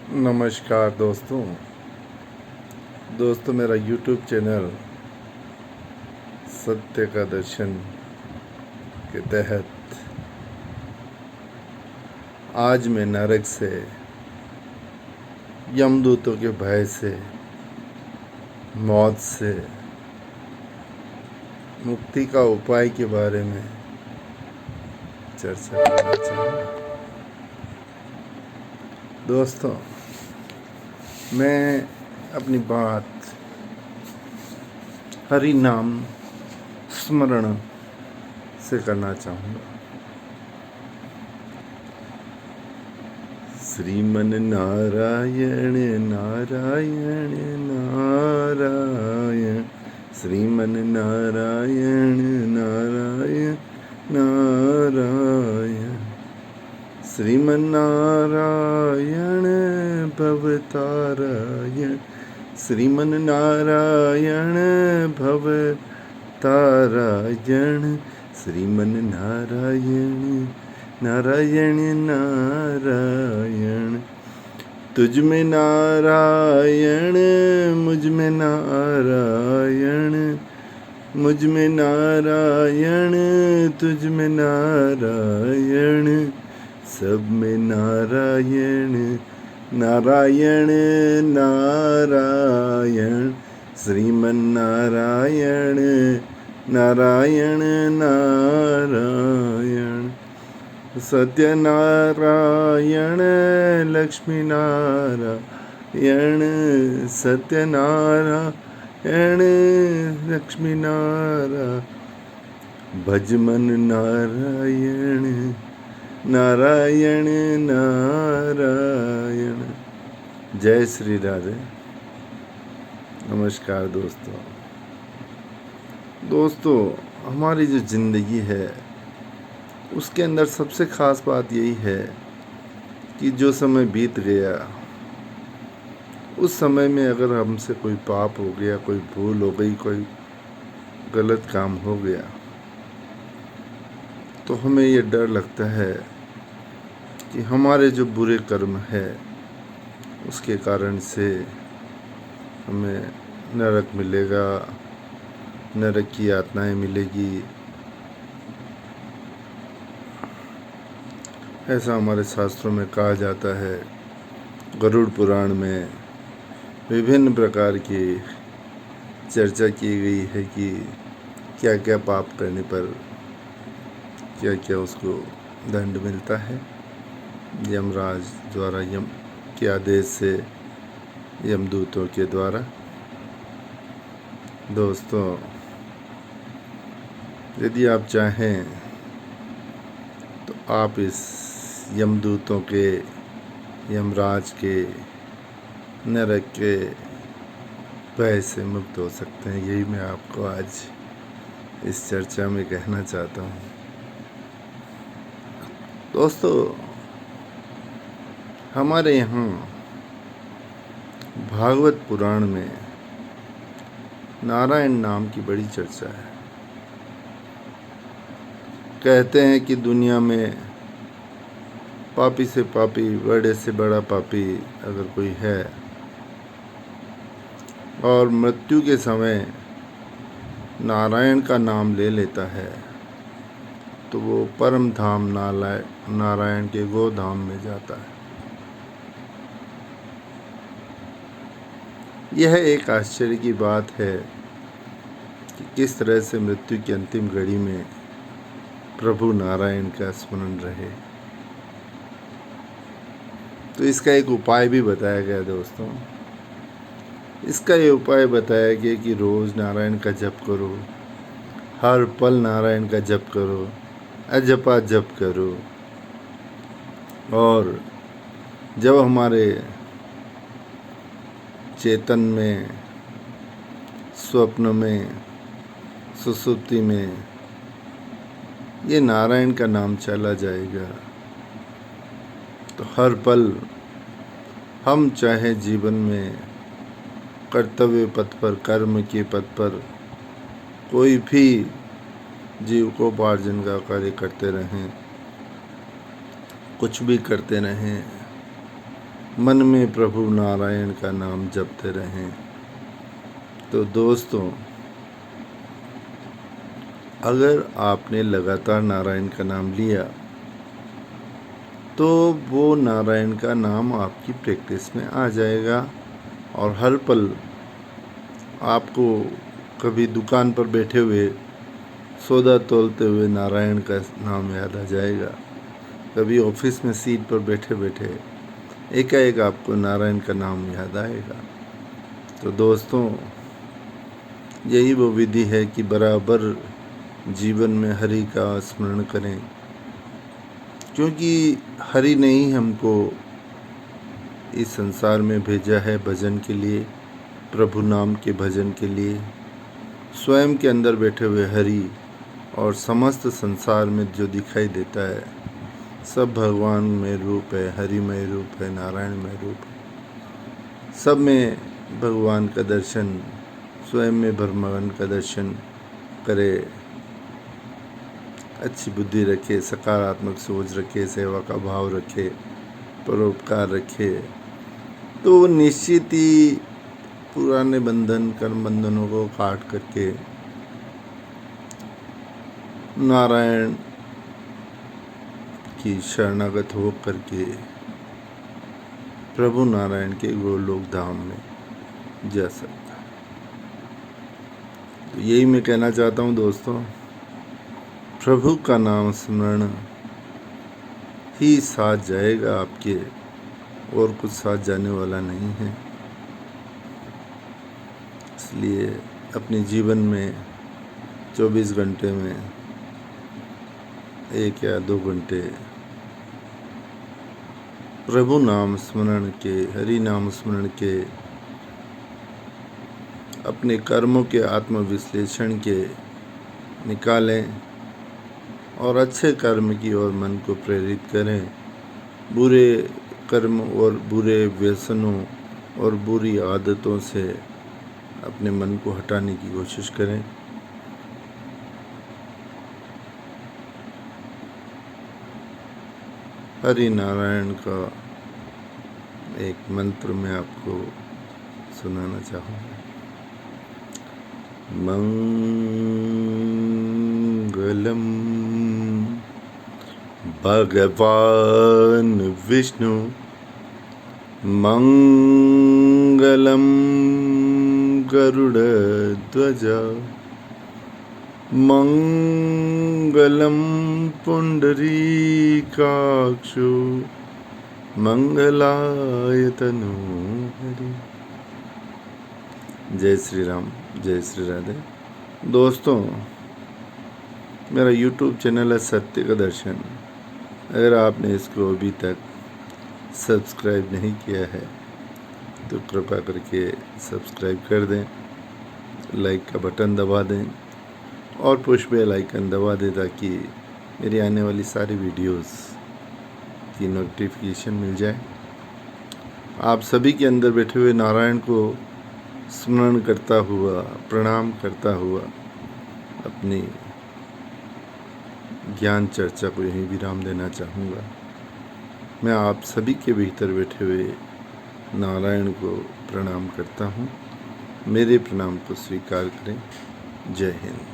नमस्कार दोस्तों मेरा YouTube चैनल सत्य का दर्शन के तहत आज मैं नरक से, यमदूतों के भय से, मौत से मुक्ति का उपाय के बारे में चर्चा करना चाहूँगा। दोस्तों, मैं अपनी बात हरि नाम स्मरण से करना चाहूँगा। श्रीमन नारायण नारायण नारायण, श्रीमन नारायण नारायण नारायण, श्रीमन्नारायण भवतारायण, श्रीमन्नारायण भवतारायण, श्रीमन्नारायण नारायण नारायण। तुझ में नारायण, मुझ में नारायण, मुझ में नारायण, तुझ में नारायण, सब में नारायण नारायण नारायण, श्रीमन नारायण नारायण नारायण, सत्य नारायण लक्ष्मी नारायण, सत्य नारायण लक्ष्मी नारायण, भजमन नारायण नारायण नारायण। जय श्री राधे। नमस्कार दोस्तों, हमारी जो ज़िंदगी है उसके अंदर सबसे ख़ास बात यही है कि जो समय बीत गया उस समय में अगर हमसे कोई पाप हो गया, कोई भूल हो गई, कोई गलत काम हो गया तो हमें ये डर लगता है कि हमारे जो बुरे कर्म है उसके कारण से हमें नरक मिलेगा, नरक की यातनाएं मिलेगी। ऐसा हमारे शास्त्रों में कहा जाता है। गरुड़ पुराण में विभिन्न प्रकार की चर्चा की गई है कि क्या क्या पाप करने पर क्या क्या उसको दंड मिलता है। यमराज द्वारा, यम के आदेश से, यमदूतों के द्वारा। दोस्तों, यदि आप चाहें तो आप इस यमदूतों के, यमराज के, नरक के भय से मुक्त हो सकते हैं। यही मैं आपको आज इस चर्चा में कहना चाहता हूँ। दोस्तों, हमारे यहाँ भागवत पुराण में नारायण नाम की बड़ी चर्चा है। कहते हैं कि दुनिया में पापी से पापी, बड़े से बड़ा पापी अगर कोई है और मृत्यु के समय नारायण का नाम ले लेता है तो वो परम धाम नारायण के गोधाम में जाता है। यह एक आश्चर्य की बात है कि किस तरह से मृत्यु की अंतिम घड़ी में प्रभु नारायण का स्मरण रहे। तो इसका एक उपाय भी बताया गया दोस्तों। इसका ये उपाय बताया गया कि रोज़ नारायण का जप करो, हर पल नारायण का जप करो, अजपा जप करो। और जब हमारे चेतन में, स्वप्न में, सुसुप्ति में ये नारायण का नाम चला जाएगा तो हर पल हम चाहे जीवन में कर्तव्य पथ पर, कर्म के पथ पर कोई भी जीविकोपार्जन का कार्य करते रहें, कुछ भी करते रहें, मन में प्रभु नारायण का नाम जपते रहें। तो दोस्तों, अगर आपने लगातार नारायण का नाम लिया तो वो नारायण का नाम आपकी प्रैक्टिस में आ जाएगा और हर पल आपको कभी दुकान पर बैठे हुए सौदा तोलते हुए नारायण का नाम याद आ जाएगा। कभी ऑफिस में सीट पर बैठे बैठे एकाएक आपको नारायण का नाम याद आएगा। तो दोस्तों, यही वो विधि है कि बराबर जीवन में हरि का स्मरण करें, क्योंकि हरि ने ही हमको इस संसार में भेजा है भजन के लिए, प्रभु नाम के भजन के लिए। स्वयं के अंदर बैठे हुए हरि और समस्त संसार में जो दिखाई देता है सब भगवान में रूप है, हरिमय रूप है, नारायणमय रूप है। सब में भगवान का दर्शन, स्वयं में भगवान का दर्शन करे, अच्छी बुद्धि रखे, सकारात्मक सोच रखे, सेवा का भाव रखे, परोपकार रखे, तो निश्चित ही पुराने बंधन, कर्म बंधनों को काट करके नारायण की शरणागत हो करके प्रभु नारायण के गोलोक धाम में जा सकता है। तो यही मैं कहना चाहता हूँ दोस्तों, प्रभु का नाम स्मरण ही साथ जाएगा आपके, और कुछ साथ जाने वाला नहीं है। इसलिए अपने जीवन में 24 घंटे में 1 या 2 घंटे प्रभु नाम स्मरण के, हरि नाम स्मरण के, अपने कर्मों के आत्मविश्लेषण के निकालें और अच्छे कर्म की ओर मन को प्रेरित करें। बुरे कर्म और बुरे व्यसनों और बुरी आदतों से अपने मन को हटाने की कोशिश करें। हरि नारायण का एक मंत्र मैं आपको सुनाना चाहूँगा। मंगलम भगवान विष्णु, मंगलम गरुड़ध्वजा, मंगलम पुंडरीकाक्षो, मंगलाय तनोहरि। जय श्री राम, जय श्री राधे। दोस्तों, मेरा YouTube चैनल है सत्य का दर्शन। अगर आपने इसको अभी तक सब्सक्राइब नहीं किया है तो कृपया करके सब्सक्राइब कर दें, लाइक का बटन दबा दें और पुश बेल आइकन दबा दें ताकि मेरी आने वाली सारी वीडियोस की नोटिफिकेशन मिल जाए। आप सभी के अंदर बैठे हुए नारायण को स्मरण करता हुआ, प्रणाम करता हुआ अपनी ज्ञान चर्चा को यहीं विराम देना चाहूँगा। मैं आप सभी के भीतर बैठे हुए नारायण को प्रणाम करता हूँ। मेरे प्रणाम को स्वीकार करें। जय हिंद।